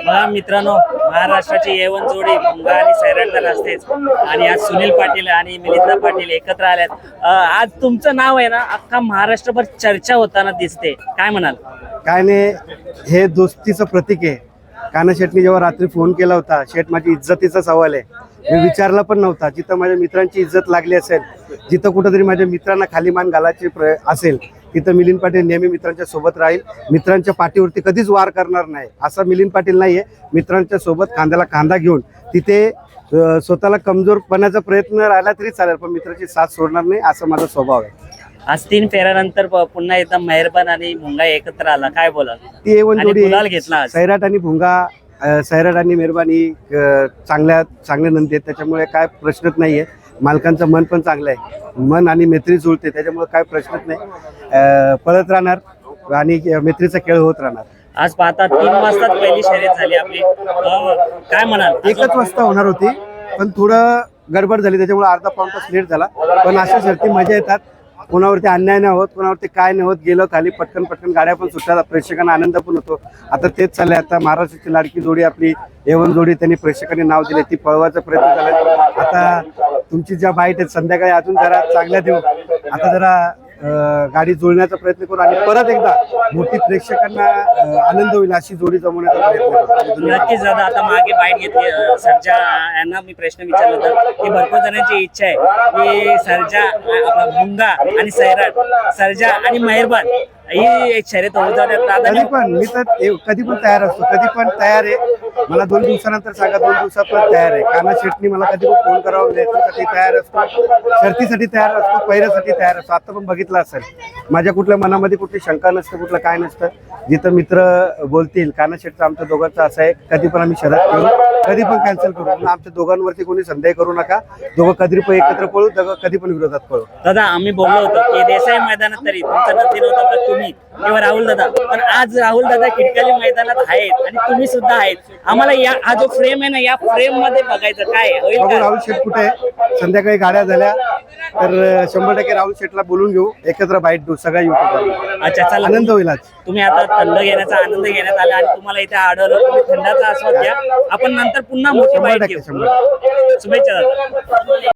बघा मित्रांनो, महाराष्ट्राची येवन जोडी भुंगा आणि सैराट तर असतेच, आणि आज सुनील पाटील आणि मिलिंद पाटील एकत्र आल्यात। आज तुमचं नाव आहे ना अख्खा महाराष्ट्रभर चर्चा होताना दिसते, काय म्हणाल? काय नाही, हे दोस्तीचं प्रतीक आहे। कान्हा शेटनी जेव्हा रात्री फोन केला होता, शेट माझी इज्जतीचा सवाल आहे, मी विचारला पण नव्हता। जिथं माझ्या मित्रांची इज्जत लागली असेल, जिथं कुठंतरी माझ्या मित्रांना खाली मान घालायची असेल, तिथं मिलिंद पाटील नेहमी मित्रांच्या सोबत राहील, मित्रांच्या पाठीवरती कधीच वार करणार नाही। असा मिलिंद पाटील नाहीये, मित्रांच्या सोबत खांद्याला खांदा घेऊन तिथे स्वतःला कमजोरपणाचा प्रयत्न राहिला तरी चालेल, पण मित्राची साथ सोडणार नाही, असा माझा स्वभाव आहे। आज 3 फेऱ्यानंतर पुन्हा एकदा मेहरबान आणि भुंगा एकत्र आला, काय बोलाल? ती एवन जोडी गुलाल घेतला आज। सैराट आणि भुंगा, सैराट आणि मेहरबानी चांगल्या नंदी आहेत, त्याच्यामुळे काय प्रश्नच नाहीये। मालकांचं मन पण चांगलं आहे, मन आणि मैत्री जुळते, त्याच्यामुळे काय प्रश्नच नाही। पळत राहणार आणि मैत्रीचा खेळ होत राहणार। आज पाहता 3 वाजता पहिली शर्यत झाली आपली, काय म्हणाल? 1च वाजता होणार होती, पण थोडं गडबड झाली, त्याच्यामुळे अर्धा पाऊण तास लेट झाला। पण अशा शर्ती मजा येतात, कोणावरती अन्याय नाही होत, कोणावरती काय नाही होत। गेलो खाली, पटकन गाड्या पण सुटतात, प्रेक्षकांना आनंद पण होतो। आता तेच चाललंय, आता महाराष्ट्राची लाडकी जोडी आपली एवन जोडी त्यांनी प्रेक्षकांनी नाव दिले, ती पळवायचा प्रयत्न झाला। आता तुमची ज्या बाईट आहेत, संध्याकाळी अजून जरा चांगल्या देऊ, आता जरा गाडी जुळण्याचा प्रयत्न करू आणि परत एकदा मोठी प्रेक्षकांना आनंद होईल अशी जोडी जमवण्याचा प्रयत्न करू। नक्कीच दादा, आता मागे बाईट घेतली सर्जा यांना मी प्रश्न विचारला होता की भरपूर जणांची इच्छा आहे की सर्जा, आपला भुंगा आणि सैराट, सर्जा आणि मेहरबान ही एक शर्यत होऊ जाते। कधी पण मी तर कधी पण तयार असतो, कधी पण तयार आहे। मला 2 दिवसानंतर सांगा, 2 दिवसात पण तयार आहे। कान्हा शेटनी मला कधी पण फोन करावा, त्यासाठी तयार असतो, शर्तीसाठी तयार असतो, पहिऱ्यासाठी तयार असतो। आता पण बघितलं असेल, माझ्या कुठल्या मनामध्ये कुठली शंका नसतं, कुठलं काय नसतं। जिथं मित्र बोलतील, कान्हा शेटचं आमच्या दोघांचं असं आहे, कधी पण आम्ही शर्यत करू, कधी पण कॅन्सल करू, आमच्या दोघांवरती कोणी संदेह करू नका। दोघं कधी पण एकत्र पळू, दोघं कधी पण विरोधात पळू। दादा, आम्ही बोललो होतो की देसाई मैदानात तरी तुमचा नंदी नव्हता, तुम्ही किंवा राहुल दादा, पण आज राहुल दादा खिडकाली मैदानात आहेत आणि तुम्ही सुद्धा आहेत। आम्हाला हा जो फ्रेम आहे ना, या फ्रेम मध्ये बघायचं काय होईल का? राहुल शेठ कुठे आहे? संध्याकाळी गाड्या झाल्या तर 100% राहुल शेठला बोलून घेऊ, एकत्र बाईट देऊ सगळ्या युट्यूबवर। अच्छा, चला, आनंद होईल आज। तुम्ही आता थंड घेण्याचा आनंद घेण्यात आला आणि तुम्हाला इथे आढळलं, तुम्ही थंडाचा आस्वाद घ्या। आपण नंतर पुन्हा मोठी बाईट घेऊ। शुभेच्छा दादा।